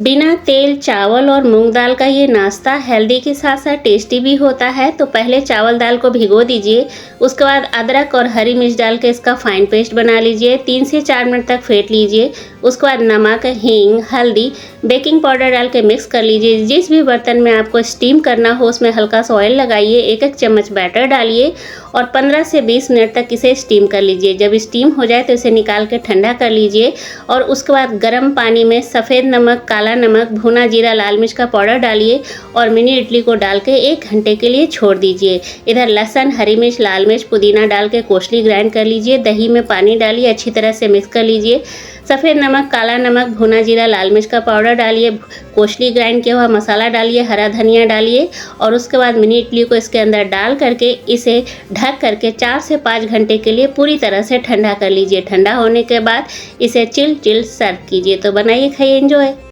बिना तेल चावल और मूंग दाल का ये नाश्ता हेल्दी के साथ साथ टेस्टी भी होता है। तो पहले चावल दाल को भिगो दीजिए। उसके बाद अदरक और हरी मिर्च डाल के इसका फाइन पेस्ट बना लीजिए। 3 से 4 मिनट तक फेंट लीजिए। उसके बाद नमक, हींग, हल्दी, बेकिंग पाउडर डाल के मिक्स कर लीजिए। जिस भी बर्तन में आपको स्टीम करना हो उसमें हल्का सा ऑयल लगाइए, 1-1 चम्मच बैटर डालिए और 15 से 20 मिनट तक इसे स्टीम कर लीजिए। जब स्टीम हो जाए तो इसे निकाल के ठंडा कर लीजिए और उसके बाद गर्म पानी में सफ़ेद नमक, काला नमक, भुना जीरा, लाल मिर्च का पाउडर डालिए और मिनी इडली को डाल के 1 घंटे के लिए छोड़ दीजिए। इधर लहसुन, हरी मिर्च, लाल मिर्च, पुदीना डाल के कोसली ग्राइंड कर लीजिए। दही में पानी डालिए, अच्छी तरह से मिक्स कर लीजिए। सफ़ेद नमक, काला नमक, भुना जीरा, लाल मिर्च का पाउडर डालिए, कोसली ग्राइंड किया हुआ मसाला डालिए, हरा धनिया डालिए और उसके बाद मिनी इडली को इसके अंदर डाल करके इसे ढक करके 4 से 5 घंटे के लिए पूरी तरह से ठंडा कर लीजिए। ठंडा होने के बाद इसे चिल सर्व कीजिए। तो बनाइए, खाइए, एंजॉय।